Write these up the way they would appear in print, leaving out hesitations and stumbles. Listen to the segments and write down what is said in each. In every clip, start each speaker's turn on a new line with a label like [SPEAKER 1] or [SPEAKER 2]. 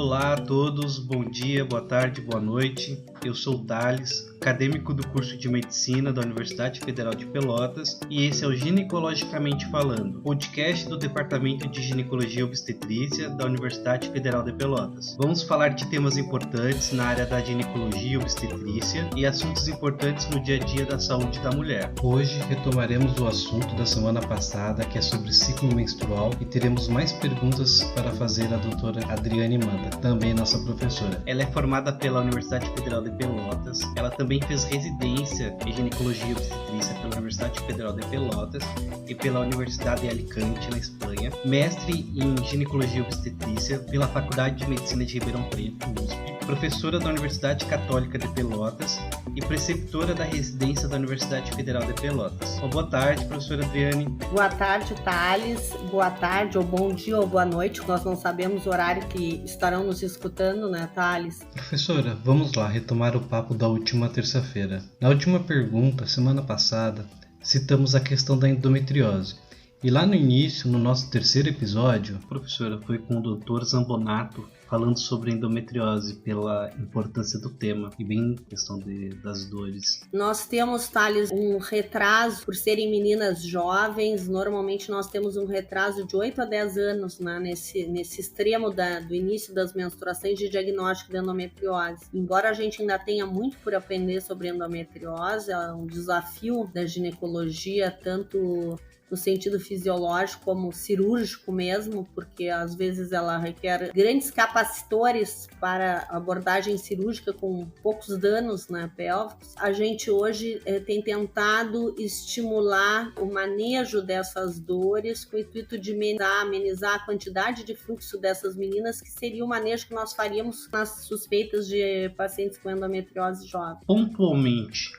[SPEAKER 1] Olá a todos, bom dia, boa tarde, boa noite. Eu sou o Thales, acadêmico do curso de Medicina da Universidade Federal de Pelotas, e esse é o Ginecologicamente Falando, podcast do Departamento de Ginecologia e Obstetrícia da Universidade Federal de Pelotas. Vamos falar de temas importantes na área da ginecologia e obstetrícia e assuntos importantes no dia a dia da saúde da mulher. Hoje retomaremos o assunto da semana passada, que é sobre ciclo menstrual, e teremos mais perguntas para fazer à doutora Adriane Manda, também nossa professora. Ela é formada pela Universidade Federal de Pelotas, ela também fez residência em ginecologia e obstetrícia pela Universidade Federal de Pelotas e pela Universidade de Alicante, na Espanha, mestre em ginecologia e obstetrícia pela Faculdade de Medicina de Ribeirão Preto, USP, professora da Universidade Católica de Pelotas e preceptora da residência da Universidade Federal de Pelotas. Boa tarde, professora Adriane.
[SPEAKER 2] Boa tarde, Thales. Boa tarde, ou bom dia, ou boa noite. Nós não sabemos o horário que estarão nos escutando, né, Thales?
[SPEAKER 1] Professora, vamos lá retomar o papo da última terça-feira. Na última pergunta, semana passada, citamos a questão da endometriose. E lá no início, no nosso terceiro episódio, professora, foi com o Dr. Zambonato falando sobre endometriose, pela importância do tema e bem questão das dores.
[SPEAKER 2] Nós temos, Thales, um retraso por serem meninas jovens. Normalmente nós temos um retraso de 8 a 10 anos, né, nesse extremo do início das menstruações de diagnóstico de endometriose. Embora a gente ainda tenha muito por aprender sobre endometriose, é um desafio da ginecologia, tanto no sentido fisiológico como cirúrgico mesmo, porque às vezes ela requer grandes capacitores para abordagem cirúrgica com poucos danos, né, pélvicos. A gente hoje tem tentado estimular o manejo dessas dores com o intuito de amenizar a quantidade de fluxo dessas meninas, que seria o manejo que nós faríamos nas suspeitas de pacientes com endometriose jovem.
[SPEAKER 1] Pontualmente,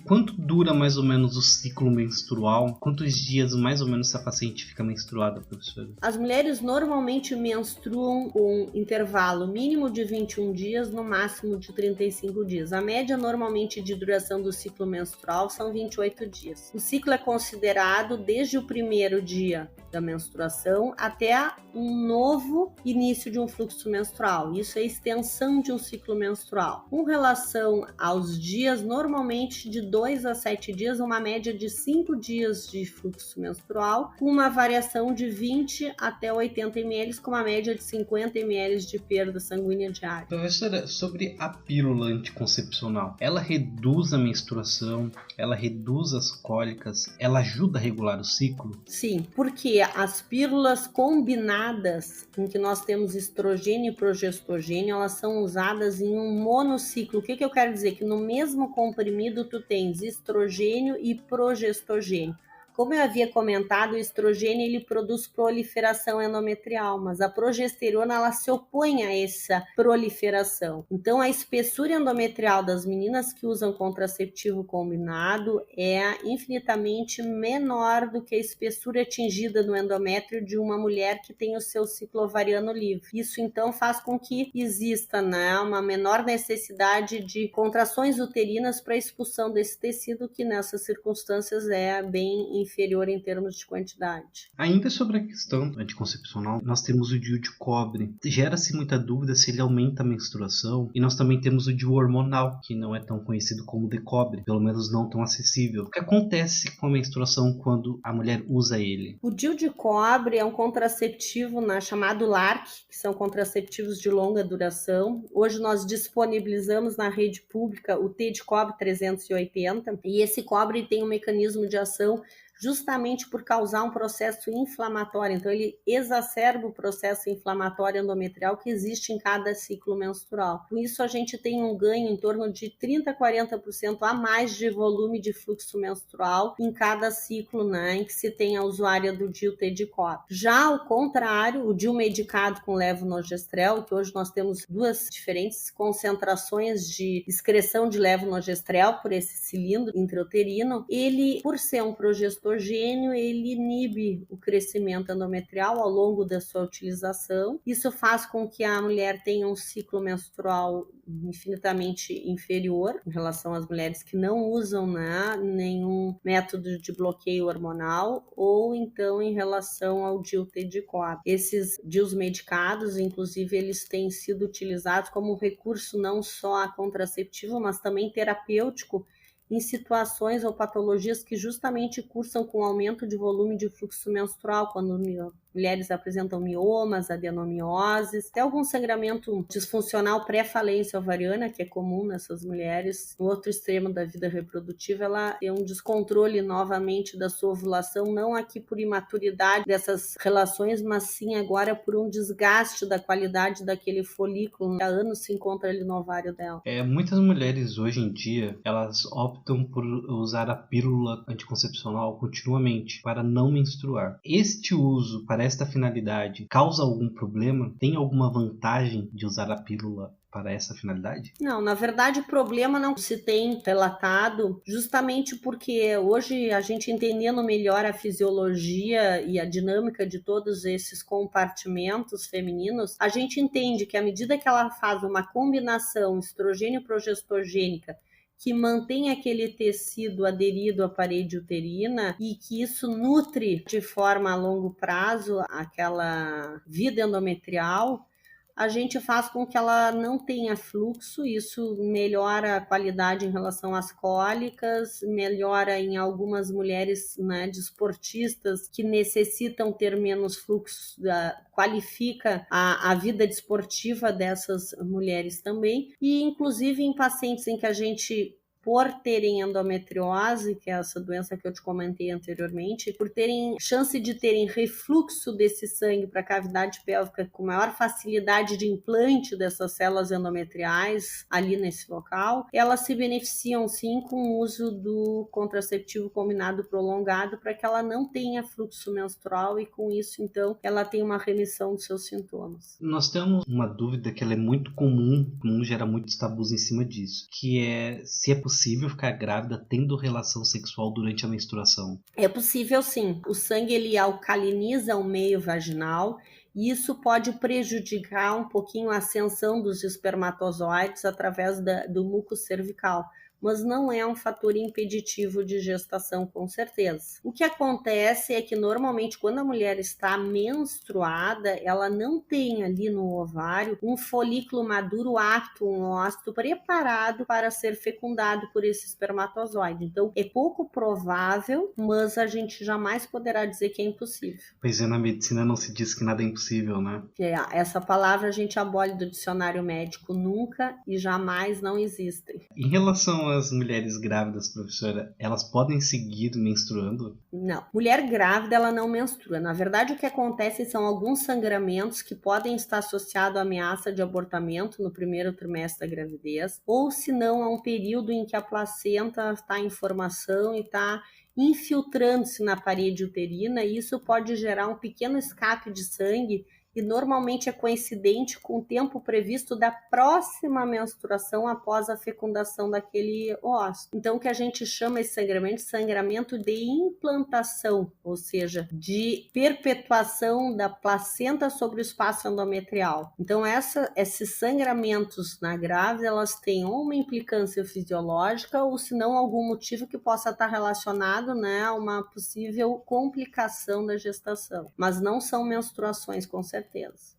[SPEAKER 1] quanto dura mais ou menos o ciclo menstrual? Quantos dias mais ou menos essa paciente fica menstruada, professora?
[SPEAKER 2] As mulheres normalmente menstruam com intervalo mínimo de 21 dias, no máximo de 35 dias. A média normalmente de duração do ciclo menstrual são 28 dias. O ciclo é considerado desde o primeiro dia da menstruação até um novo início de um fluxo menstrual. Isso é a extensão de um ciclo menstrual. Com relação aos dias, normalmente de 2 a 7 dias, uma média de 5 dias de fluxo menstrual, com uma variação de 20 até 80 ml, com uma média de 50 ml de perda sanguínea diária.
[SPEAKER 1] Professora, sobre a pílula anticoncepcional, ela reduz a menstruação, ela reduz as cólicas, ela ajuda a regular o ciclo?
[SPEAKER 2] Sim, porque as pílulas combinadas, em que nós temos estrogênio e progestogênio, elas são usadas em um monociclo. O que eu quero dizer? Que no mesmo comprimido tu tens estrogênio e progestogênio. Como eu havia comentado, o estrogênio ele produz proliferação endometrial, mas a progesterona ela se opõe a essa proliferação. Então, a espessura endometrial das meninas que usam contraceptivo combinado é infinitamente menor do que a espessura atingida no endométrio de uma mulher que tem o seu ciclo ovariano livre. Isso, então, faz com que exista, né, uma menor necessidade de contrações uterinas para a expulsão desse tecido, que nessas circunstâncias é bem inferior em termos de quantidade.
[SPEAKER 1] Ainda sobre a questão anticoncepcional, nós temos o DIU de cobre. Gera-se muita dúvida se ele aumenta a menstruação, e nós também temos o DIU hormonal, que não é tão conhecido como de cobre, pelo menos não tão acessível. O que acontece com a menstruação quando a mulher usa ele?
[SPEAKER 2] O DIU de cobre é um contraceptivo chamado LARC, que são contraceptivos de longa duração. Hoje nós disponibilizamos na rede pública o T de cobre 380, e esse cobre tem um mecanismo de ação justamente por causar um processo inflamatório. Então, ele exacerba o processo inflamatório endometrial que existe em cada ciclo menstrual. Com isso, a gente tem um ganho em torno de 30% a 40% a mais de volume de fluxo menstrual em cada ciclo, né, em que se tem a usuária do DIU-T de cobre. Já ao contrário, o DIU medicado com levonorgestrel, que hoje nós temos duas diferentes concentrações de excreção de levonorgestrel por esse cilindro intrauterino, ele, por ser um progestor estrogênio ele inibe o crescimento endometrial ao longo da sua utilização. Isso faz com que a mulher tenha um ciclo menstrual infinitamente inferior em relação às mulheres que não usam, né, nenhum método de bloqueio hormonal, ou então em relação ao DIU Tedicord. Esses DIUs medicados, inclusive, eles têm sido utilizados como recurso não só contraceptivo, mas também terapêutico em situações ou patologias que justamente cursam com aumento de volume de fluxo menstrual, quando mulheres apresentam miomas, adenomioses, até algum sangramento disfuncional pré-falência ovariana, que é comum nessas mulheres. No outro extremo da vida reprodutiva, ela tem um descontrole novamente da sua ovulação, não aqui por imaturidade dessas relações, mas sim agora por um desgaste da qualidade daquele folículo que há anos se encontra ali no ovário dela.
[SPEAKER 1] Muitas mulheres hoje em dia, elas optam por usar a pílula anticoncepcional continuamente para não menstruar. Este uso para esta finalidade causa algum problema? Tem alguma vantagem de usar a pílula para essa finalidade?
[SPEAKER 2] Não, na verdade o problema não se tem relatado, justamente porque hoje a gente entendendo melhor a fisiologia e a dinâmica de todos esses compartimentos femininos, a gente entende que à medida que ela faz uma combinação estrogênio-progestogênica que mantém aquele tecido aderido à parede uterina e que isso nutre de forma a longo prazo aquela vida endometrial, a gente faz com que ela não tenha fluxo, isso melhora a qualidade em relação às cólicas, melhora em algumas mulheres, né, desportistas que necessitam ter menos fluxo, qualifica a vida desportiva dessas mulheres também, e inclusive em pacientes em que a gente, por terem endometriose, que é essa doença que eu te comentei anteriormente, por terem chance de terem refluxo desse sangue para a cavidade pélvica com maior facilidade de implante dessas células endometriais ali nesse local, elas se beneficiam sim com o uso do contraceptivo combinado prolongado para que ela não tenha fluxo menstrual e com isso então ela tem uma remissão dos seus sintomas.
[SPEAKER 1] Nós temos uma dúvida que ela é muito comum, gera muitos tabus em cima disso, que é se é possível ficar grávida tendo relação sexual durante a menstruação?
[SPEAKER 2] É possível sim. O sangue ele alcaliniza o meio vaginal e isso pode prejudicar um pouquinho a ascensão dos espermatozoides através do muco cervical, mas não é um fator impeditivo de gestação, com certeza. O que acontece é que normalmente quando a mulher está menstruada, ela não tem ali no ovário um folículo maduro apto, um ócito preparado para ser fecundado por esse espermatozoide. Então é pouco provável, mas a gente jamais poderá dizer que é impossível.
[SPEAKER 1] Pois é, na medicina não se diz que nada é impossível, né?
[SPEAKER 2] Essa palavra a gente abole do dicionário médico, nunca e jamais não existem.
[SPEAKER 1] Em relação às mulheres grávidas, professora, elas podem seguir menstruando?
[SPEAKER 2] Não. Mulher grávida, ela não menstrua. Na verdade, o que acontece são alguns sangramentos que podem estar associados à ameaça de abortamento no primeiro trimestre da gravidez, ou se não, a um período em que a placenta está em formação e está infiltrando-se na parede uterina, e isso pode gerar um pequeno escape de sangue e normalmente é coincidente com o tempo previsto da próxima menstruação após a fecundação daquele óvulo. Então, o que a gente chama esse sangramento de implantação, ou seja, de perpetuação da placenta sobre o espaço endometrial. Então, esses sangramentos na grávida, elas têm ou uma implicância fisiológica ou, se não, algum motivo que possa estar relacionado, né, a uma possível complicação da gestação. Mas não são menstruações, com certeza.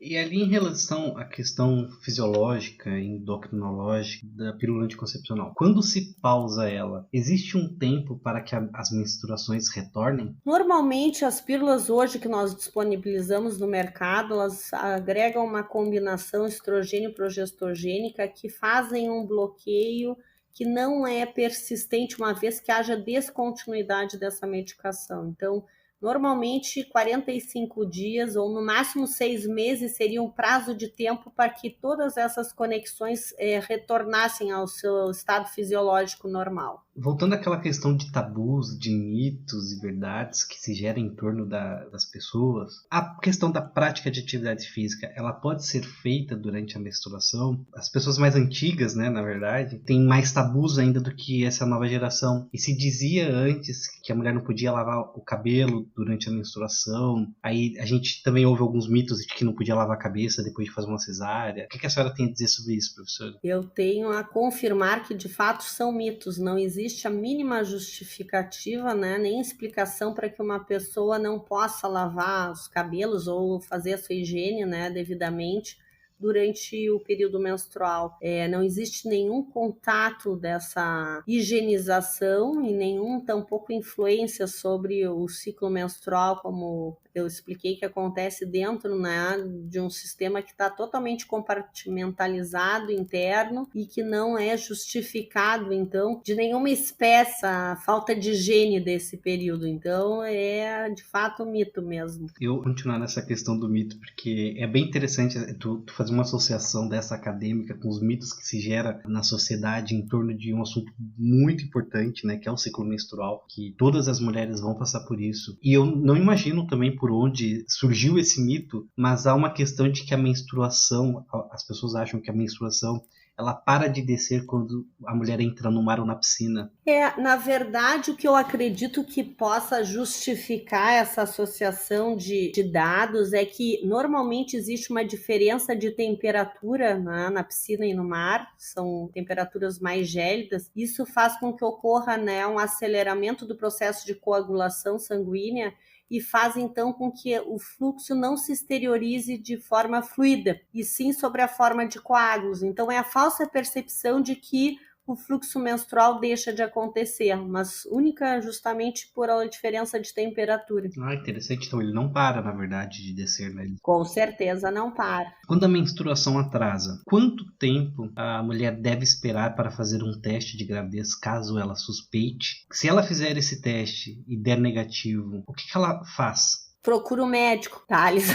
[SPEAKER 1] E ali em relação à questão fisiológica e endocrinológica da pílula anticoncepcional, quando se pausa ela, existe um tempo para que as menstruações retornem?
[SPEAKER 2] Normalmente as pílulas hoje que nós disponibilizamos no mercado, elas agregam uma combinação estrogênio-progestogênica que fazem um bloqueio que não é persistente uma vez que haja descontinuidade dessa medicação. Então, Normalmente 45 dias ou no máximo 6 meses seria um prazo de tempo para que todas essas conexões retornassem ao seu estado fisiológico normal.
[SPEAKER 1] Voltando àquela questão de tabus, de mitos e verdades que se geram em torno das pessoas, a questão da prática de atividade física, ela pode ser feita durante a menstruação? As pessoas mais antigas, né, na verdade, têm mais tabus ainda do que essa nova geração. E se dizia antes que a mulher não podia lavar o cabelo durante a menstruação, aí a gente também ouve alguns mitos de que não podia lavar a cabeça depois de fazer uma cesárea. O que a senhora tem a dizer sobre isso, professora?
[SPEAKER 2] Eu tenho a confirmar que de fato são mitos, não existe a mínima justificativa, né, nem explicação para que uma pessoa não possa lavar os cabelos ou fazer a sua higiene, né, devidamente durante o período menstrual. Não existe nenhum contato dessa higienização e tampouco influência sobre o ciclo menstrual, como eu expliquei, que acontece dentro, né, de um sistema que está totalmente compartimentalizado interno e que não é justificado, então, de nenhuma espécie a falta de higiene desse período. Então, é de fato um mito mesmo.
[SPEAKER 1] Eu vou continuar nessa questão do mito, porque é bem interessante tu fazer uma associação dessa acadêmica com os mitos que se gera na sociedade em torno de um assunto muito importante, né, que é o ciclo menstrual, que todas as mulheres vão passar por isso. E eu não imagino também por onde surgiu esse mito, mas há uma questão de que a menstruação, as pessoas acham que a menstruação ela para de descer quando a mulher entra no mar ou na piscina.
[SPEAKER 2] Na verdade, o que eu acredito que possa justificar essa associação de dados é que normalmente existe uma diferença de temperatura, né, na piscina e no mar, são temperaturas mais gélidas. Isso faz com que ocorra, né, um aceleramento do processo de coagulação sanguínea e faz então com que o fluxo não se exteriorize de forma fluida, e sim sobre a forma de coágulos. Então é a falsa percepção de que o fluxo menstrual deixa de acontecer, mas única justamente por a diferença de temperatura.
[SPEAKER 1] Interessante. Então ele não para, na verdade, de descer, né?
[SPEAKER 2] Com certeza não para.
[SPEAKER 1] Quando a menstruação atrasa, quanto tempo a mulher deve esperar para fazer um teste de gravidez caso ela suspeite? Se ela fizer esse teste e der negativo, o que ela faz?
[SPEAKER 2] Procura o médico, Thales.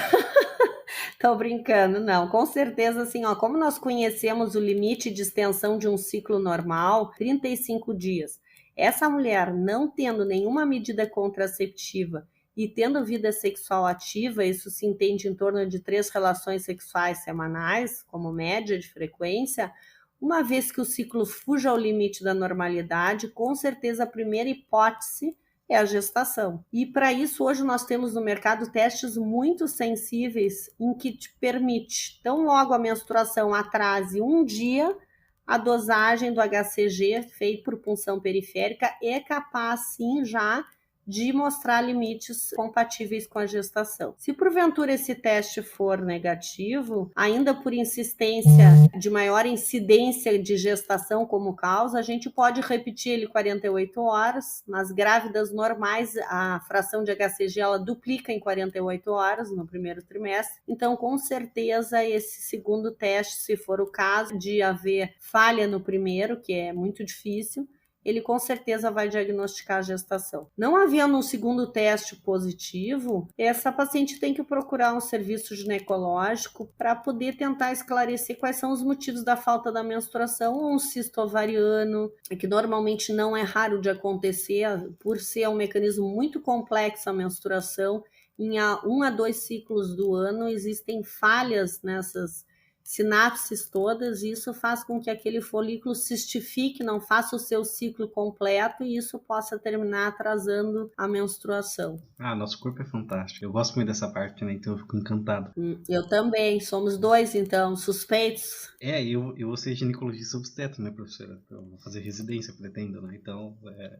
[SPEAKER 2] Tô brincando, não. Com certeza, assim, ó, como nós conhecemos o limite de extensão de um ciclo normal, 35 dias. Essa mulher não tendo nenhuma medida contraceptiva e tendo vida sexual ativa, isso se entende em torno de 3 relações sexuais semanais, como média de frequência, uma vez que o ciclo fuja ao limite da normalidade, com certeza a primeira hipótese é a gestação. E para isso, hoje nós temos no mercado testes muito sensíveis em que te permite, tão logo a menstruação atrase um dia, a dosagem do HCG feito por punção periférica é capaz, sim, já de mostrar limites compatíveis com a gestação. Se porventura esse teste for negativo, ainda por insistência de maior incidência de gestação como causa, a gente pode repetir ele 48 horas. Nas grávidas normais, a fração de HCG ela duplica em 48 horas no primeiro trimestre. Então, com certeza, esse segundo teste, se for o caso de haver falha no primeiro, que é muito difícil, ele com certeza vai diagnosticar a gestação. Não havendo um segundo teste positivo, essa paciente tem que procurar um serviço ginecológico para poder tentar esclarecer quais são os motivos da falta da menstruação, ou um cisto ovariano, que normalmente não é raro de acontecer, por ser um mecanismo muito complexo a menstruação. Em 1 a 2 ciclos do ano existem falhas nessas sinapses todas, e isso faz com que aquele folículo cistifique, não faça o seu ciclo completo, e isso possa terminar atrasando a menstruação.
[SPEAKER 1] Nosso corpo é fantástico. Eu gosto muito dessa parte, né? Então eu fico encantado.
[SPEAKER 2] Eu também. Somos 2, então, suspeitos.
[SPEAKER 1] Eu vou ser ginecologista obstetra, né, professora? Eu vou fazer residência, pretendo, né? Então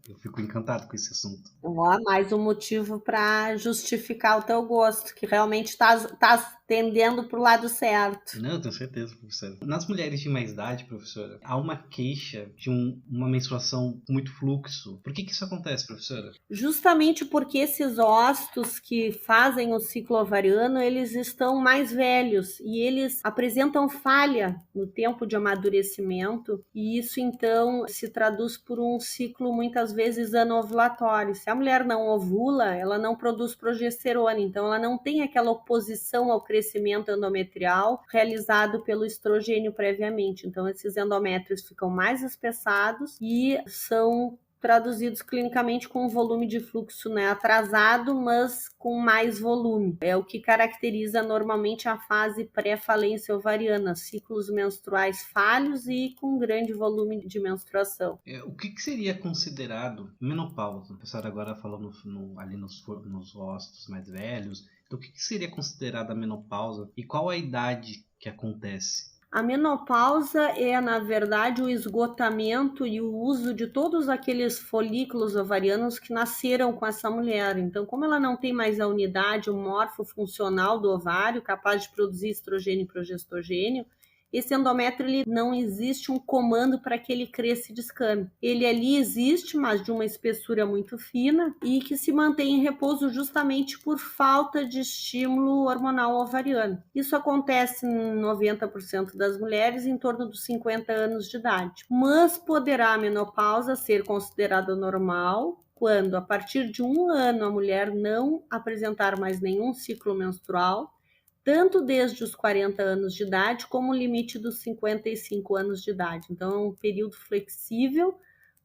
[SPEAKER 1] eu fico encantado com esse assunto.
[SPEAKER 2] Mais um motivo para justificar o teu gosto, que realmente tá tendendo para o lado certo.
[SPEAKER 1] Não, eu tenho certeza, professora. Nas mulheres de mais idade, professora, há uma queixa de uma menstruação com muito fluxo. Por que isso acontece, professora?
[SPEAKER 2] Justamente porque esses ócitos que fazem o ciclo ovariano, eles estão mais velhos e eles apresentam falha no tempo de amadurecimento, e isso então se traduz por um ciclo muitas vezes anovulatório. Se a mulher não ovula, ela não produz progesterona, então ela não tem aquela oposição ao crescimento endometrial realizado pelo estrogênio previamente. Então esses endométrios ficam mais espessados e são traduzidos clinicamente com um volume de fluxo, né, atrasado, mas com mais volume. É o que caracteriza normalmente a fase pré-falência ovariana, ciclos menstruais falhos e com grande volume de menstruação.
[SPEAKER 1] O que seria considerado menopausa? A senhora agora falou ali nos ócitos mais velhos. Então, o que seria considerada menopausa e qual a idade que acontece?
[SPEAKER 2] A menopausa é, na verdade, o esgotamento e o uso de todos aqueles folículos ovarianos que nasceram com essa mulher. Então, como ela não tem mais a unidade, o morfofuncional do ovário, capaz de produzir estrogênio e progestogênio, esse endométrio, ele não existe um comando para que ele cresça e descame. Ele ali existe, mas de uma espessura muito fina e que se mantém em repouso justamente por falta de estímulo hormonal ovariano. Isso acontece em 90% das mulheres em torno dos 50 anos de idade. Mas poderá a menopausa ser considerada normal quando, a partir de 1 ano, a mulher não apresentar mais nenhum ciclo menstrual, tanto desde os 40 anos de idade, como o limite dos 55 anos de idade. Então, é um período flexível,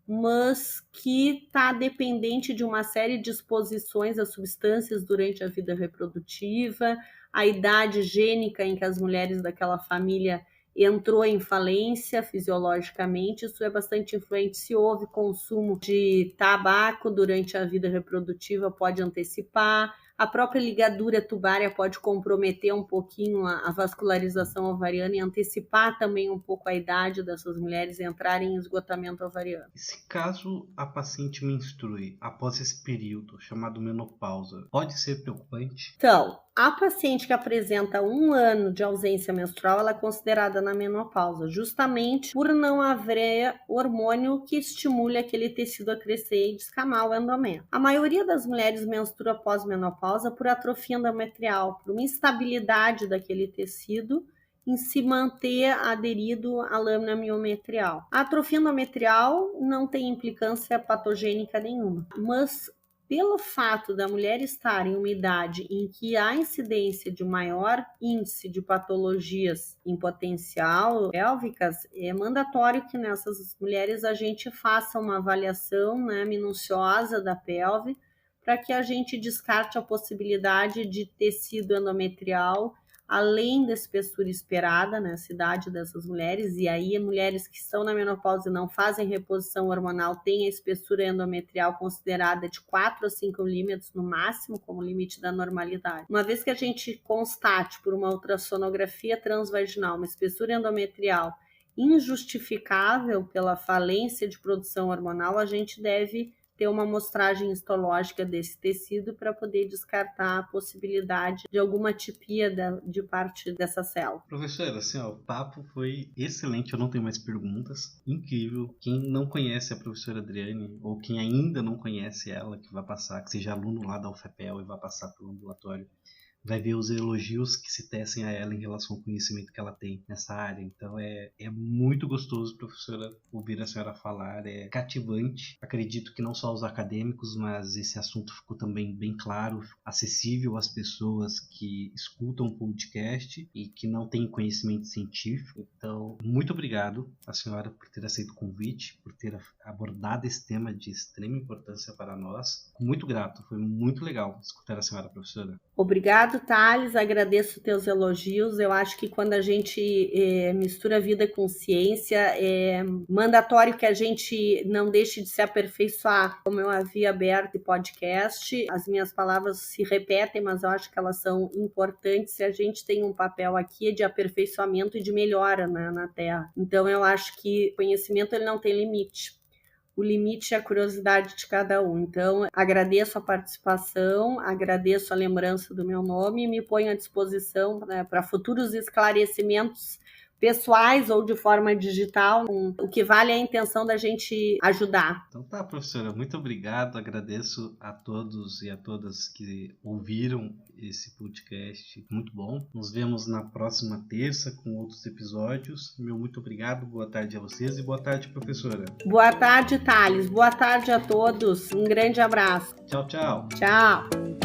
[SPEAKER 2] mas que está dependente de uma série de exposições a substâncias durante a vida reprodutiva, a idade gênica em que as mulheres daquela família entrou em falência fisiologicamente. Isso é bastante influente. Se houve consumo de tabaco durante a vida reprodutiva, pode antecipar. A própria ligadura tubária pode comprometer um pouquinho a vascularização ovariana e antecipar também um pouco a idade dessas mulheres entrarem em esgotamento ovariano.
[SPEAKER 1] Se caso a paciente menstrue após esse período, chamado menopausa, pode ser preocupante?
[SPEAKER 2] Então, a paciente que apresenta 1 ano de ausência menstrual, ela é considerada na menopausa, justamente por não haver hormônio que estimule aquele tecido a crescer e descamar o endométrio. A maioria das mulheres menstrua após menopausa por atrofia endometrial, por uma instabilidade daquele tecido em se manter aderido à lâmina miometrial. A atrofia endometrial não tem implicância patogênica nenhuma, mas pelo fato da mulher estar em uma idade em que há incidência de maior índice de patologias em potencial pélvicas, é mandatório que nessas mulheres a gente faça uma avaliação, né, minuciosa da pelve, para que a gente descarte a possibilidade de tecido endometrial além da espessura esperada nessa idade dessas mulheres. E aí mulheres que estão na menopausa e não fazem reposição hormonal têm a espessura endometrial considerada de 4 a 5 milímetros no máximo como limite da normalidade. Uma vez que a gente constate por uma ultrassonografia transvaginal uma espessura endometrial injustificável pela falência de produção hormonal, a gente deve ter uma amostragem histológica desse tecido para poder descartar a possibilidade de alguma atipia de parte dessa célula.
[SPEAKER 1] Professora, assim, ó, o papo foi excelente, eu não tenho mais perguntas. Incrível. Quem não conhece a professora Adriane, ou quem ainda não conhece ela, que vai passar, que seja aluno lá da UFPEL e vai passar pelo ambulatório, vai ver os elogios que se tecem a ela em relação ao conhecimento que ela tem nessa área. Então é muito gostoso, professora, ouvir a senhora falar, é cativante. Acredito que não só os acadêmicos, mas esse assunto ficou também bem claro, acessível às pessoas que escutam o podcast e que não têm conhecimento científico. Então, muito obrigado a senhora por ter aceito o convite, por ter abordado esse tema de extrema importância para nós. Muito grato, foi muito legal escutar a senhora, professora.
[SPEAKER 2] Obrigado, Thales, agradeço teus elogios. Eu acho que quando a gente mistura vida com ciência, é mandatório que a gente não deixe de se aperfeiçoar. Como eu havia aberto o podcast, as minhas palavras se repetem, mas eu acho que elas são importantes e a gente tem um papel aqui de aperfeiçoamento e de melhora, né, na Terra. Então eu acho que o conhecimento ele não tem limite. o limite é a curiosidade de cada um. Então, agradeço a participação, agradeço a lembrança do meu nome e me ponho à disposição, né, para futuros esclarecimentos pessoais ou de forma digital. O que vale é a intenção da gente ajudar.
[SPEAKER 1] Então tá, professora, muito obrigado. Agradeço a todos e a todas que ouviram esse podcast. Muito bom. Nos vemos na próxima terça com outros episódios. Meu muito obrigado. Boa tarde a vocês e boa tarde, professora.
[SPEAKER 2] Boa tarde, Thales. Boa tarde a todos. Um grande abraço.
[SPEAKER 1] Tchau, tchau.
[SPEAKER 2] Tchau.